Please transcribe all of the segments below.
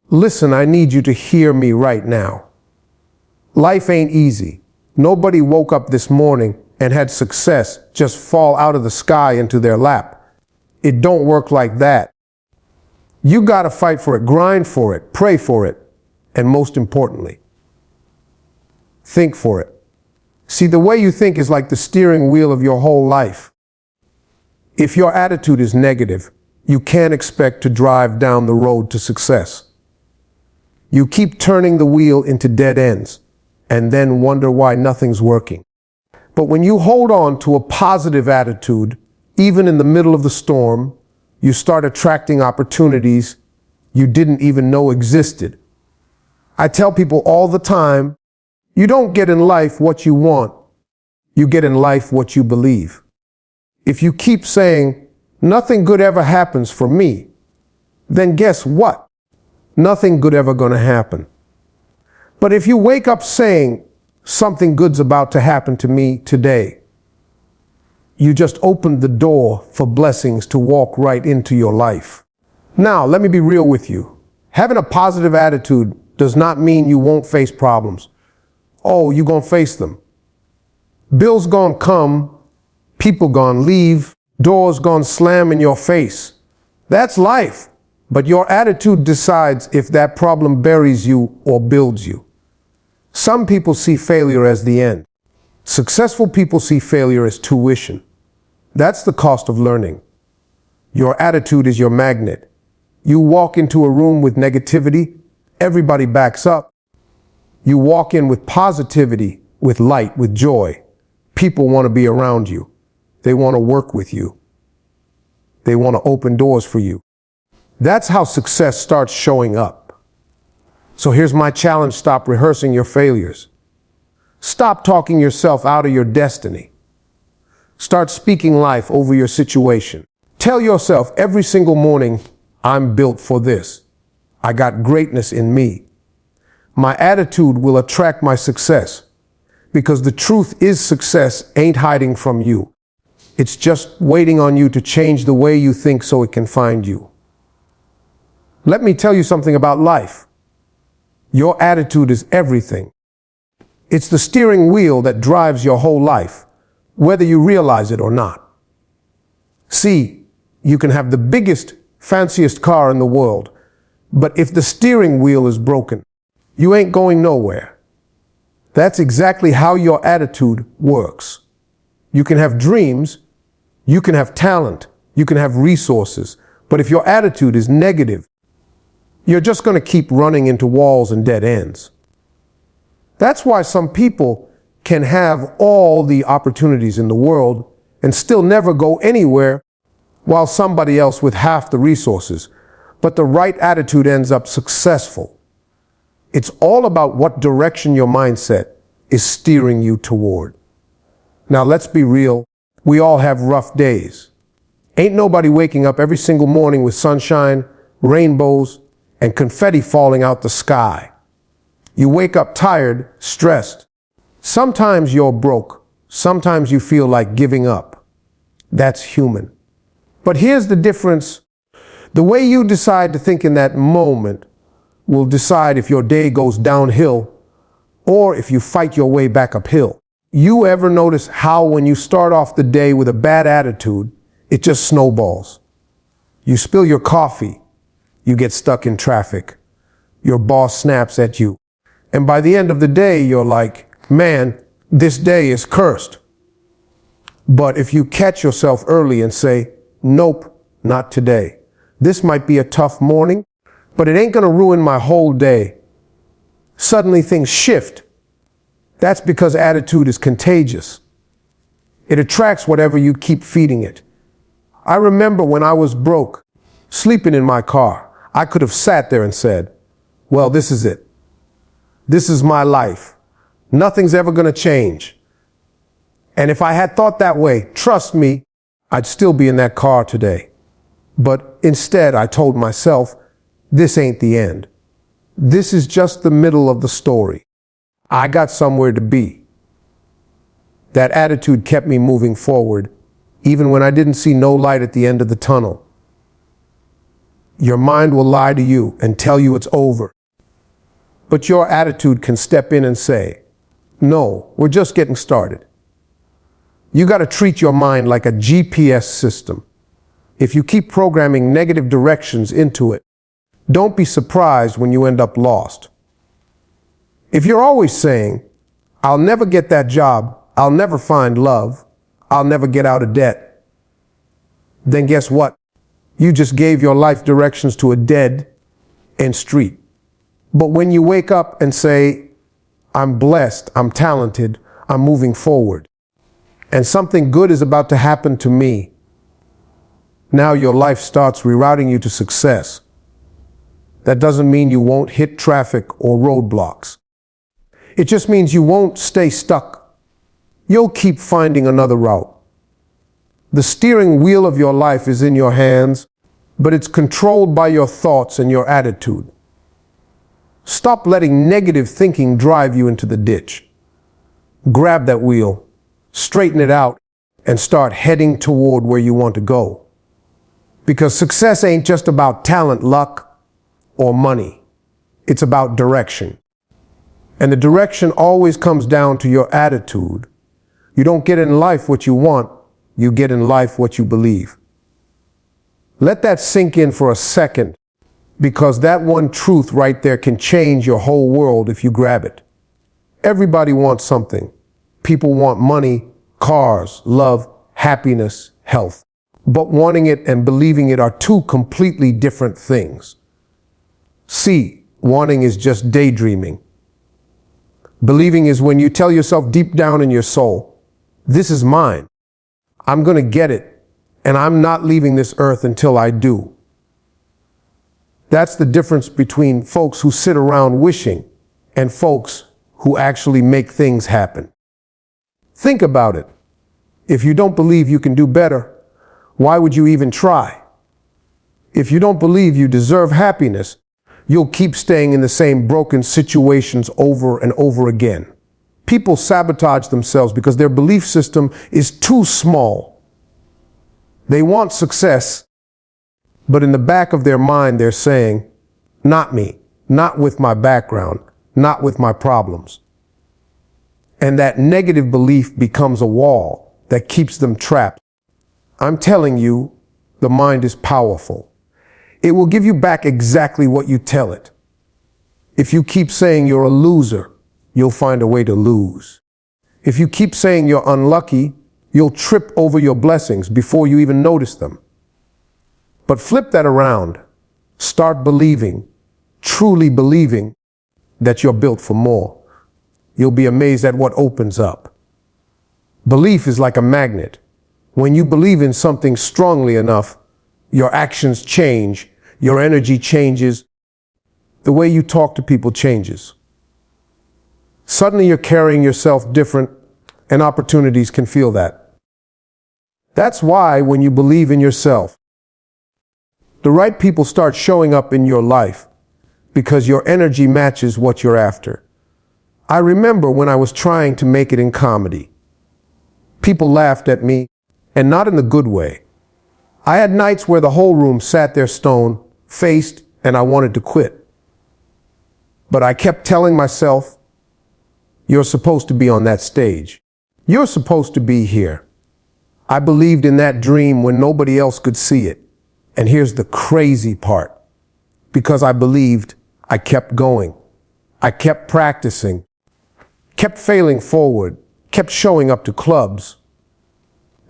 Listen, I need you to hear me right now. Life ain't easy. Nobody woke up this morning and had success just fall out of the sky into their lap. It don't work like that. You gotta fight for it, grind for it, pray for it, and most importantly, think for it. See, the way you think is like the steering wheel of your whole life. If your attitude is negative, you can't expect to drive down the road to success. You keep turning the wheel into dead ends and then wonder why nothing's working. But when you hold on to a positive attitude, even in the middle of the storm, you start attracting opportunities you didn't even know existed. I tell people all the time, you don't get in life what you want, you get in life what you believe. If you keep saying, nothing good ever happens for me, then guess what? Nothing good ever gonna happen. But if you wake up saying, something good's about to happen to me today, you just opened the door for blessings to walk right into your life. Now, let me be real with you. Having a positive attitude does not mean you won't face problems. Oh, you're gonna face them. Bills gonna come, people gonna leave, doors gonna slam in your face. That's life. But your attitude decides if that problem buries you or builds you. Some people see failure as the end. Successful people see failure as tuition. That's the cost of learning. Your attitude is your magnet. You walk into a room with negativity, everybody backs up. You walk in with positivity, with light, with joy. People want to be around you. They want to work with you. They want to open doors for you. That's how success starts showing up. So here's my challenge: stop rehearsing your failures. Stop talking yourself out of your destiny. Start speaking life over your situation. Tell yourself every single morning, I'm built for this. I got greatness in me. My attitude will attract my success, because the truth is success ain't hiding from you. It's just waiting on you to change the way you think so it can find you. Let me tell you something about life. Your attitude is everything. It's the steering wheel that drives your whole life, whether you realize it or not. See, you can have the biggest, fanciest car in the world, but if the steering wheel is broken, you ain't going nowhere. That's exactly how your attitude works. You can have dreams, you can have talent, you can have resources, but if your attitude is negative, you're just going to keep running into walls and dead ends. That's why some people can have all the opportunities in the world and still never go anywhere, while somebody else with half the resources, but the right attitude ends up successful. It's all about what direction your mindset is steering you toward. Now let's be real, we all have rough days. Ain't nobody waking up every single morning with sunshine, rainbows, and confetti falling out the sky. You wake up tired, stressed. Sometimes you're broke. Sometimes you feel like giving up. That's human. But here's the difference. The way you decide to think in that moment will decide if your day goes downhill or if you fight your way back uphill. You ever notice how when you start off the day with a bad attitude, it just snowballs? You spill your coffee, you get stuck in traffic, your boss snaps at you, and by the end of the day, you're like, man, this day is cursed. But if you catch yourself early and say, nope, not today. This might be a tough morning, but it ain't gonna ruin my whole day. Suddenly things shift. That's because attitude is contagious. It attracts whatever you keep feeding it. I remember when I was broke, sleeping in my car, I could have sat there and said, well, this is it. This is my life. Nothing's ever gonna change. And if I had thought that way, trust me, I'd still be in that car today. But instead, I told myself, this ain't the end. This is just the middle of the story. I got somewhere to be. That attitude kept me moving forward, even when I didn't see no light at the end of the tunnel. Your mind will lie to you and tell you it's over. But your attitude can step in and say, no, we're just getting started. You got to treat your mind like a GPS system. If you keep programming negative directions into it, don't be surprised when you end up lost. If you're always saying, I'll never get that job, I'll never find love, I'll never get out of debt, then guess what? You just gave your life directions to a dead end street. But when you wake up and say, I'm blessed, I'm talented, I'm moving forward, and something good is about to happen to me, now your life starts rerouting you to success. That doesn't mean you won't hit traffic or roadblocks. It just means you won't stay stuck. You'll keep finding another route. The steering wheel of your life is in your hands, but it's controlled by your thoughts and your attitude. Stop letting negative thinking drive you into the ditch. Grab that wheel, straighten it out, and start heading toward where you want to go. Because success ain't just about talent, luck, or money. It's about direction. And the direction always comes down to your attitude. You don't get in life what you want, you get in life what you believe. Let that sink in for a second, because that one truth right there can change your whole world if you grab it. Everybody wants something. People want money, cars, love, happiness, health. But wanting it and believing it are two completely different things. See, wanting is just daydreaming. Believing is when you tell yourself deep down in your soul, this is mine. I'm going to get it, and I'm not leaving this earth until I do. That's the difference between folks who sit around wishing and folks who actually make things happen. Think about it. If you don't believe you can do better, why would you even try? If you don't believe you deserve happiness, you'll keep staying in the same broken situations over and over again. People sabotage themselves because their belief system is too small. They want success, but in the back of their mind they're saying, not me, not with my background, not with my problems. And that negative belief becomes a wall that keeps them trapped. I'm telling you, the mind is powerful. It will give you back exactly what you tell it. If you keep saying you're a loser, you'll find a way to lose. If you keep saying you're unlucky, you'll trip over your blessings before you even notice them. But flip that around. Start believing, truly believing, that you're built for more. You'll be amazed at what opens up. Belief is like a magnet. When you believe in something strongly enough, your actions change, your energy changes, the way you talk to people changes. Suddenly you're carrying yourself different, and opportunities can feel that. That's why when you believe in yourself, the right people start showing up in your life because your energy matches what you're after. I remember when I was trying to make it in comedy. People laughed at me, and not in the good way. I had nights where the whole room sat there stone-faced, and I wanted to quit. But I kept telling myself, you're supposed to be on that stage. You're supposed to be here. I believed in that dream when nobody else could see it. And here's the crazy part. Because I believed, I kept going. I kept practicing, kept failing forward, kept showing up to clubs.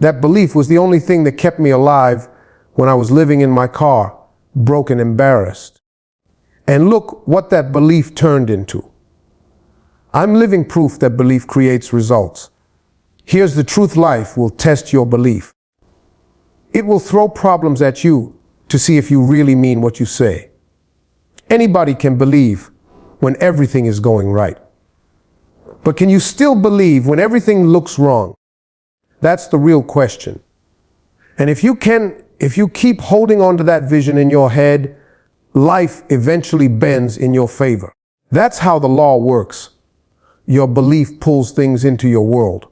That belief was the only thing that kept me alive when I was living in my car, broke and embarrassed. And look what that belief turned into. I'm living proof that belief creates results. Here's the truth: life will test your belief. It will throw problems at you to see if you really mean what you say. Anybody can believe when everything is going right. But can you still believe when everything looks wrong? That's the real question. And if you keep holding on to that vision in your head, life eventually bends in your favor. That's how the law works. Your belief pulls things into your world.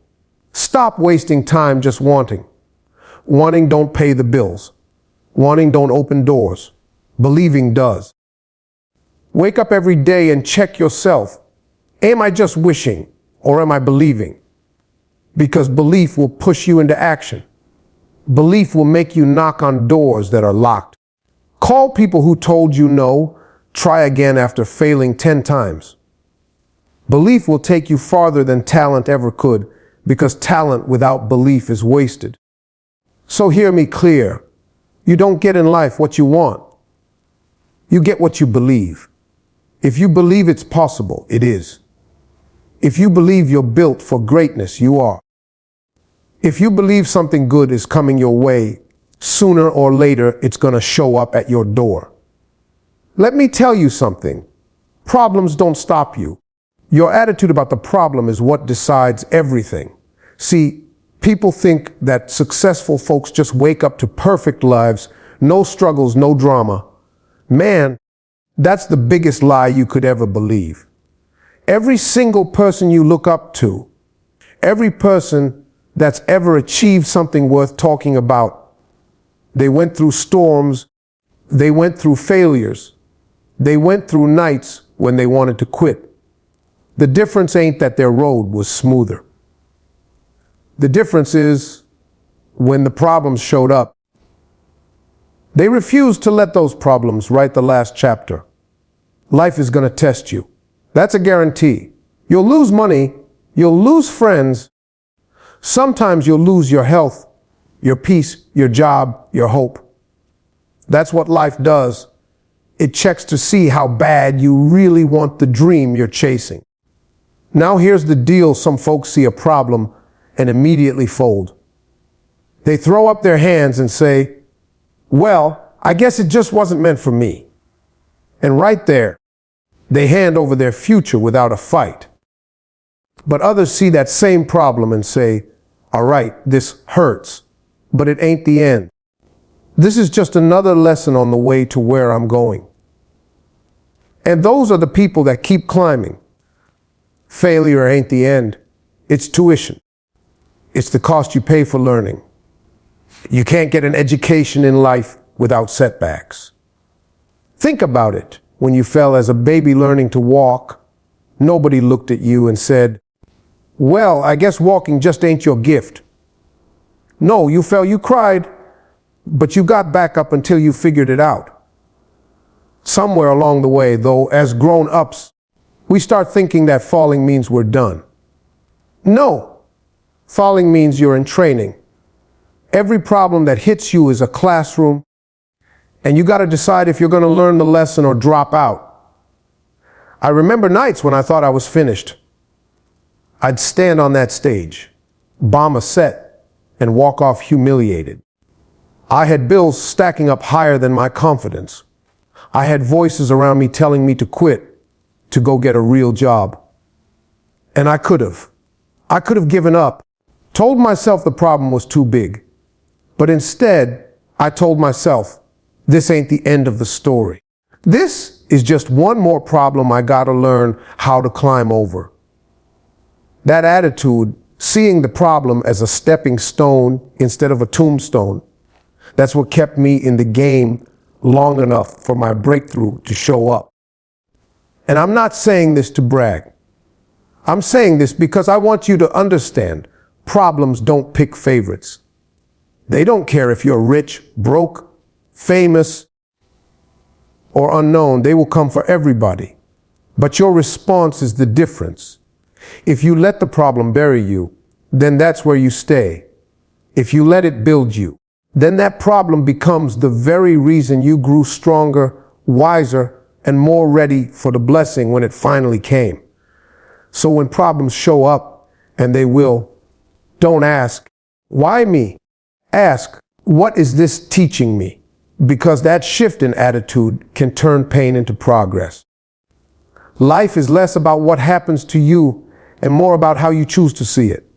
Stop wasting time just wanting. Wanting don't pay the bills. Wanting don't open doors. Believing does. Wake up every day and check yourself. Am I just wishing or am I believing? Because belief will push you into action. Belief will make you knock on doors that are locked. Call people who told you no. Try again after failing 10 times. Belief will take you farther than talent ever could, because talent without belief is wasted. So hear me clear. You don't get in life what you want. You get what you believe. If you believe it's possible, it is. If you believe you're built for greatness, you are. If you believe something good is coming your way, sooner or later it's going to show up at your door. Let me tell you something. Problems don't stop you. Your attitude about the problem is what decides everything. See, people think that successful folks just wake up to perfect lives, no struggles, no drama. Man, that's the biggest lie you could ever believe. Every single person you look up to, every person that's ever achieved something worth talking about, they went through storms, they went through failures, they went through nights when they wanted to quit. The difference ain't that their road was smoother. The difference is when the problems showed up, they refused to let those problems write the last chapter. Life is going to test you. That's a guarantee. You'll lose money, you'll lose friends. Sometimes you'll lose your health, your peace, your job, your hope. That's what life does. It checks to see how bad you really want the dream you're chasing. Now here's the deal. Some folks see a problem and immediately fold. They throw up their hands and say, well, I guess it just wasn't meant for me. And right there, they hand over their future without a fight. But others see that same problem and say, all right, this hurts, but it ain't the end. This is just another lesson on the way to where I'm going. And those are the people that keep climbing. Failure ain't the end. It's tuition. It's the cost you pay for learning. You can't get an education in life without setbacks. Think about it. When you fell as a baby learning to walk, nobody looked at you and said, well, I guess walking just ain't your gift. No, you fell, you cried, but you got back up until you figured it out. Somewhere along the way, though, as grown-ups, we start thinking that falling means we're done. No, falling means you're in training. Every problem that hits you is a classroom, and you got to decide if you're going to learn the lesson or drop out. I remember nights when I thought I was finished. I'd stand on that stage, bomb a set, and walk off humiliated. I had bills stacking up higher than my confidence. I had voices around me telling me to quit, to go get a real job. And I could have. I could have given up, told myself the problem was too big. But instead, I told myself, this ain't the end of the story. This is just one more problem I gotta learn how to climb over. That attitude, seeing the problem as a stepping stone instead of a tombstone, that's what kept me in the game long enough for my breakthrough to show up. And I'm not saying this to brag. I'm saying this because I want you to understand, problems don't pick favorites. They don't care if you're rich, broke, famous, or unknown. They will come for everybody. But your response is the difference. If you let the problem bury you, then that's where you stay. If you let it build you, then that problem becomes the very reason you grew stronger, wiser, and more ready for the blessing when it finally came. So when problems show up, and they will, don't ask, why me? Ask, what is this teaching me? Because that shift in attitude can turn pain into progress. Life is less about what happens to you and more about how you choose to see it.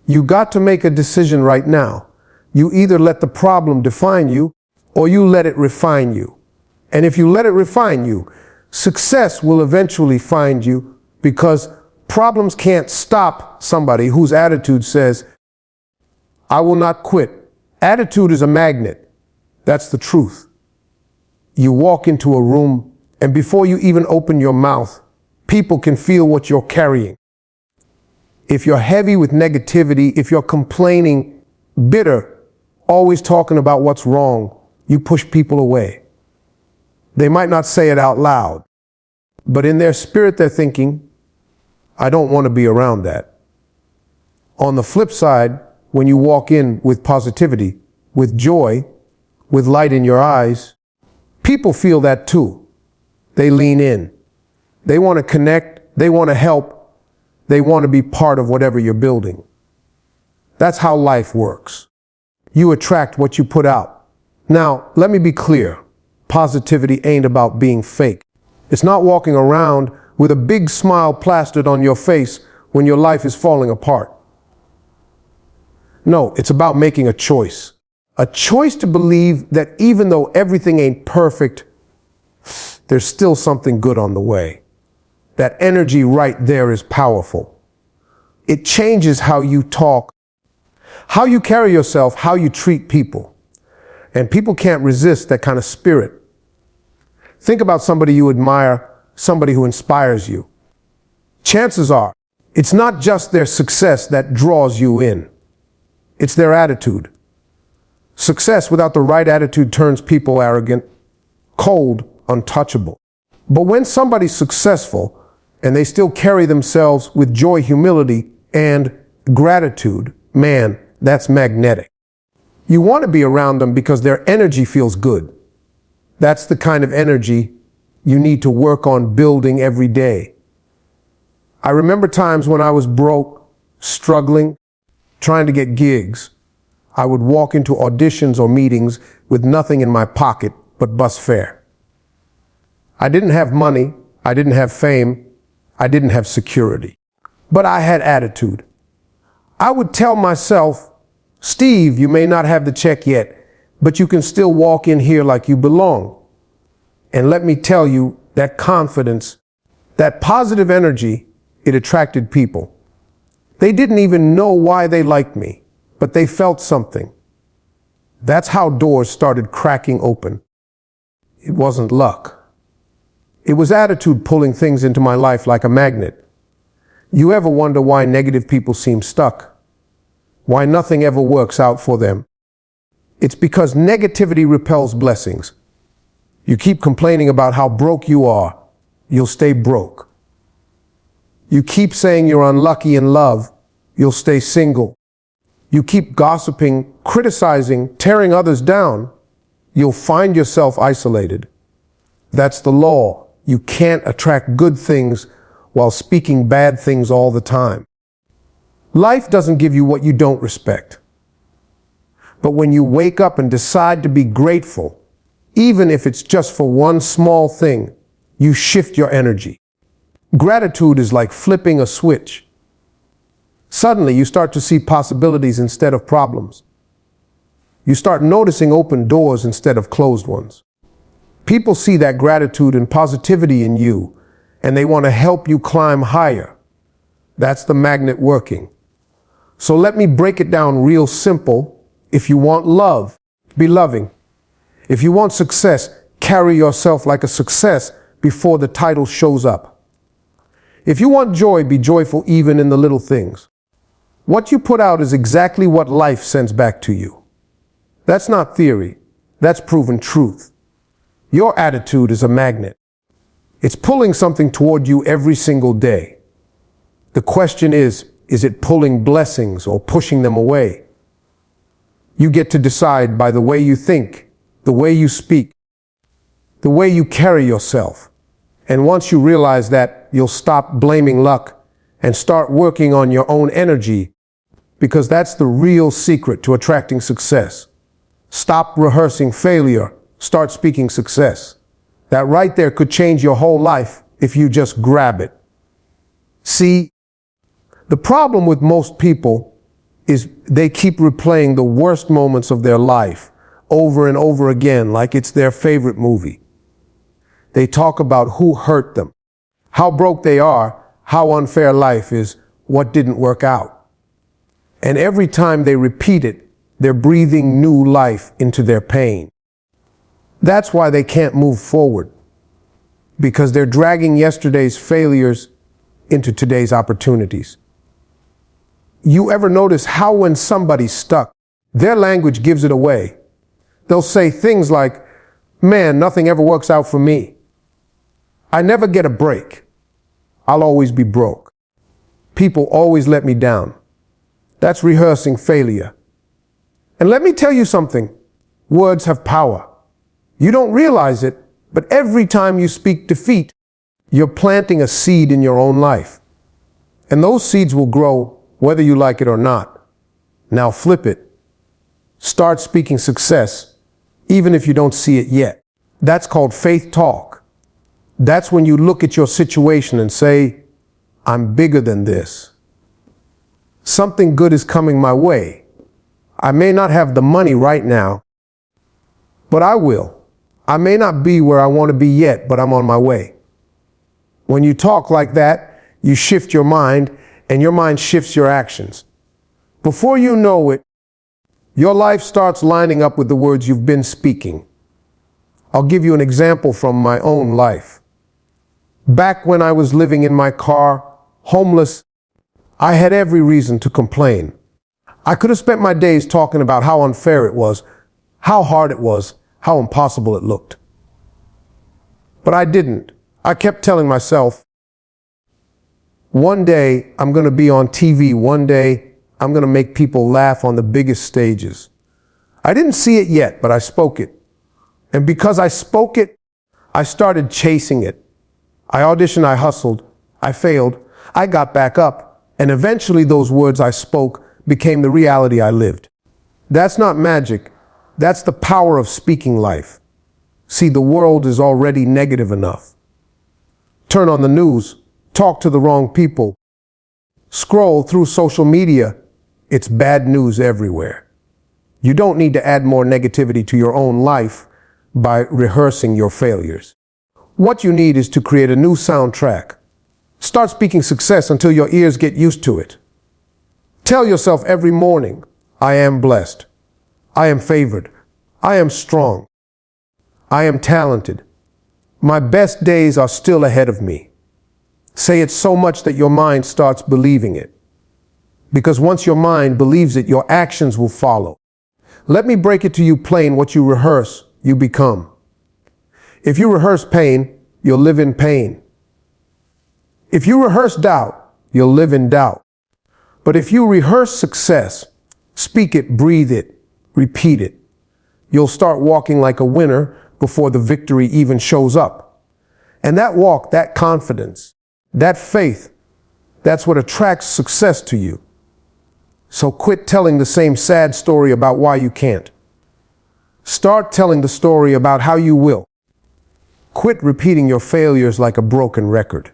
You got to make a decision right now. You either let the problem define you or you let it refine you. And if you let it refine you, success will eventually find you, because problems can't stop somebody whose attitude says, I will not quit. Attitude is a magnet. That's the truth. You walk into a room, and before you even open your mouth, people can feel what you're carrying. If you're heavy with negativity, if you're complaining, bitter, always talking about what's wrong, you push people away. They might not say it out loud, but in their spirit they're thinking, I don't want to be around that. On the flip side, when you walk in with positivity, with joy, with light in your eyes, people feel that too. They lean in. They want to connect. They want to help. They want to be part of whatever you're building. That's how life works. You attract what you put out. Now, let me be clear. Positivity ain't about being fake. It's not walking around with a big smile plastered on your face when your life is falling apart. No, it's about making a choice. A choice to believe that even though everything ain't perfect, there's still something good on the way. That energy right there is powerful. It changes how you talk, how you carry yourself, how you treat people. And people can't resist that kind of spirit. Think about somebody you admire, somebody who inspires you. Chances are, it's not just their success that draws you in. It's their attitude. Success without the right attitude turns people arrogant, cold, untouchable. But when somebody's successful and they still carry themselves with joy, humility, and gratitude, man, that's magnetic. You want to be around them because their energy feels good. That's the kind of energy you need to work on building every day. I remember times when I was broke, struggling, trying to get gigs. I would walk into auditions or meetings with nothing in my pocket but bus fare. I didn't have money, I didn't have fame, I didn't have security, but I had attitude. I would tell myself, Steve, you may not have the check yet, but you can still walk in here like you belong. And let me tell you, that confidence, that positive energy, it attracted people. They didn't even know why they liked me, but they felt something. That's how doors started cracking open. It wasn't luck. It was attitude pulling things into my life like a magnet. You ever wonder why negative people seem stuck? Why nothing ever works out for them? It's because negativity repels blessings. You keep complaining about how broke you are, you'll stay broke. You keep saying you're unlucky in love, you'll stay single. You keep gossiping, criticizing, tearing others down, you'll find yourself isolated. That's the law. You can't attract good things while speaking bad things all the time. Life doesn't give you what you don't respect. But when you wake up and decide to be grateful, even if it's just for one small thing, you shift your energy. Gratitude is like flipping a switch. Suddenly, you start to see possibilities instead of problems. You start noticing open doors instead of closed ones. People see that gratitude and positivity in you, and they want to help you climb higher. That's the magnet working. So let me break it down real simple. If you want love, be loving. If you want success, carry yourself like a success before the title shows up. If you want joy, be joyful even in the little things. What you put out is exactly what life sends back to you. That's not theory. That's proven truth. Your attitude is a magnet. It's pulling something toward you every single day. The question is it pulling blessings or pushing them away? You get to decide by the way you think, the way you speak, the way you carry yourself. And once you realize that, you'll stop blaming luck and start working on your own energy, because that's the real secret to attracting success. Stop rehearsing failure, start speaking success. That right there could change your whole life if you just grab it. See, the problem with most people is they keep replaying the worst moments of their life over and over again like it's their favorite movie. They talk about who hurt them, how broke they are, how unfair life is, what didn't work out. And every time they repeat it, they're breathing new life into their pain. That's why they can't move forward, because they're dragging yesterday's failures into today's opportunities. You ever notice how when somebody's stuck, their language gives it away? They'll say things like, "Man, nothing ever works out for me. I never get a break. I'll always be broke. People always let me down." That's rehearsing failure. And let me tell you something, words have power. You don't realize it, but every time you speak defeat, you're planting a seed in your own life. And those seeds will grow whether you like it or not. Now flip it. Start speaking success, even if you don't see it yet. That's called faith talk. That's when you look at your situation and say, "I'm bigger than this. Something good is coming my way. I may not have the money right now, but I will. I may not be where I want to be yet, but I'm on my way." When you talk like that, you shift your mind, and your mind shifts your actions. Before you know it, your life starts lining up with the words you've been speaking. I'll give you an example from my own life. Back when I was living in my car, homeless, I had every reason to complain. I could have spent my days talking about how unfair it was, how hard it was, how impossible it looked. But I didn't. I kept telling myself, one day I'm going to be on TV. One day I'm going to make people laugh on the biggest stages. I didn't see it yet, but I spoke it. And because I spoke it, I started chasing it. I auditioned, I hustled, I failed, I got back up, and eventually those words I spoke became the reality I lived. That's not magic. That's the power of speaking life. See, the world is already negative enough. Turn on the news, talk to the wrong people, scroll through social media, it's bad news everywhere. You don't need to add more negativity to your own life by rehearsing your failures. What you need is to create a new soundtrack. Start speaking success until your ears get used to it. Tell yourself every morning, "I am blessed. I am favored. I am strong. I am talented. My best days are still ahead of me." Say it so much that your mind starts believing it. Because once your mind believes it, your actions will follow. Let me break it to you plain: what you rehearse, you become. If you rehearse pain, you'll live in pain. If you rehearse doubt, you'll live in doubt. But if you rehearse success, speak it, breathe it, repeat it, you'll start walking like a winner before the victory even shows up. And that walk, that confidence, that faith, that's what attracts success to you. So quit telling the same sad story about why you can't. Start telling the story about how you will. Quit repeating your failures like a broken record.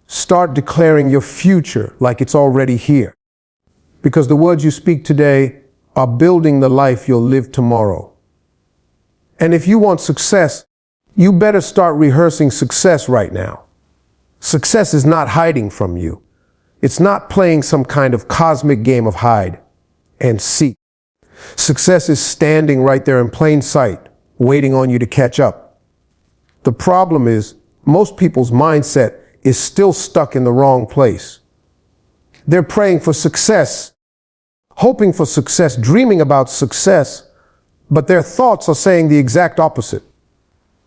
Start declaring your future like it's already here. Because the words you speak today are building the life you'll live tomorrow. And if you want success, you better start rehearsing success right now. Success is not hiding from you. It's not playing some kind of cosmic game of hide and seek. Success is standing right there in plain sight, waiting on you to catch up. The problem is, most people's mindset is still stuck in the wrong place. They're praying for success, hoping for success, dreaming about success, but their thoughts are saying the exact opposite.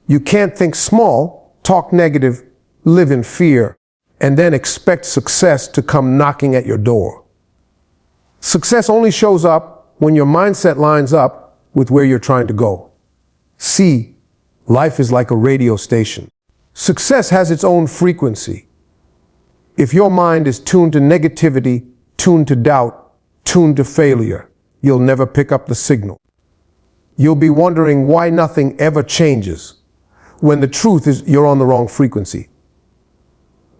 You can't think small, talk negative, live in fear, and then expect success to come knocking at your door. Success only shows up when your mindset lines up with where you're trying to go. See, life is like a radio station. Success has its own frequency. If your mind is tuned to negativity, tuned to doubt, tuned to failure, you'll never pick up the signal. You'll be wondering why nothing ever changes, when the truth is you're on the wrong frequency.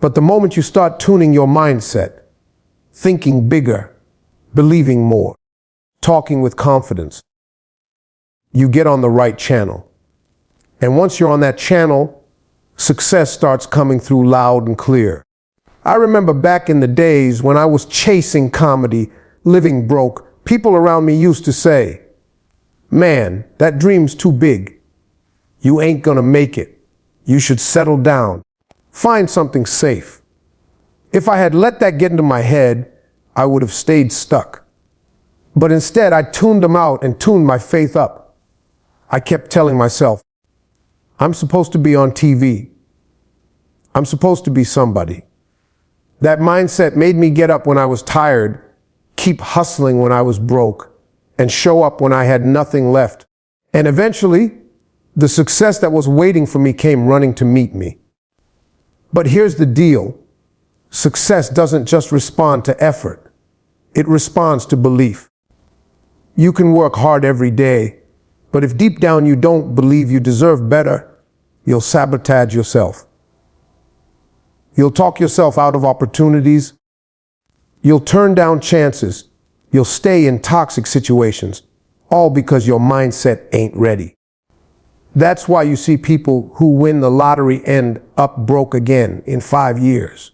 But the moment you start tuning your mindset, thinking bigger, believing more, talking with confidence, you get on the right channel. And once you're on that channel, success starts coming through loud and clear. I remember back in the days when I was chasing comedy, living broke, people around me used to say, "Man, that dream's too big. You ain't gonna make it. You should settle down. Find something safe. If I had let that get into my head, I would have stayed stuck. But instead, I tuned them out and tuned my faith up. I kept telling myself, I'm supposed to be on TV. I'm supposed to be somebody. That mindset made me get up when I was tired, keep hustling when I was broke, and show up when I had nothing left. And eventually, the success that was waiting for me came running to meet me. But here's the deal. Success doesn't just respond to effort. It responds to belief. You can work hard every day, but if deep down you don't believe you deserve better, you'll sabotage yourself. You'll talk yourself out of opportunities. You'll turn down chances. You'll stay in toxic situations, all because your mindset ain't ready. That's why you see people who win the lottery end up broke again in 5 years.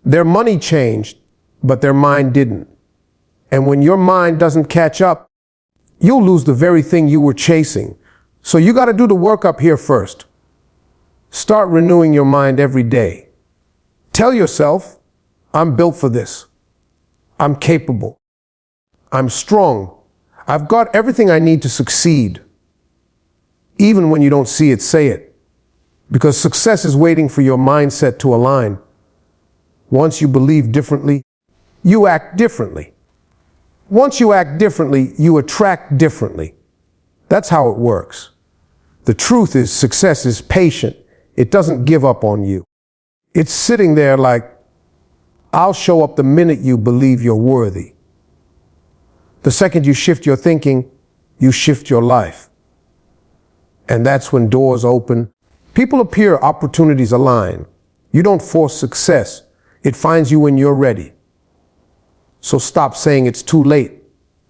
Their money changed, but their mind didn't. And when your mind doesn't catch up, you'll lose the very thing you were chasing. So you got to do the work up here first. Start renewing your mind every day. Tell yourself, I'm built for this. I'm capable. I'm strong. I've got everything I need to succeed. Even when you don't see it, say it. Because success is waiting for your mindset to align. Once you believe differently, you act differently. Once you act differently, you attract differently. That's how it works. The truth is, success is patient. It doesn't give up on you. It's sitting there like, I'll show up the minute you believe you're worthy. The second you shift your thinking, you shift your life. And that's when doors open. People appear, opportunities align. You don't force success. It finds you when you're ready. So stop saying it's too late.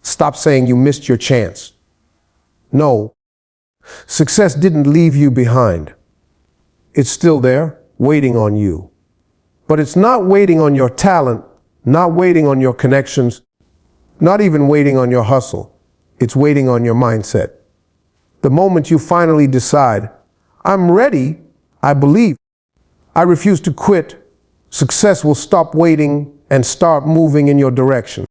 Stop saying you missed your chance. No, success didn't leave you behind. It's still there, waiting on you. But it's not waiting on your talent, not waiting on your connections, not even waiting on your hustle. It's waiting on your mindset. The moment you finally decide, I'm ready, I believe, I refuse to quit, success will stop waiting and start moving in your direction.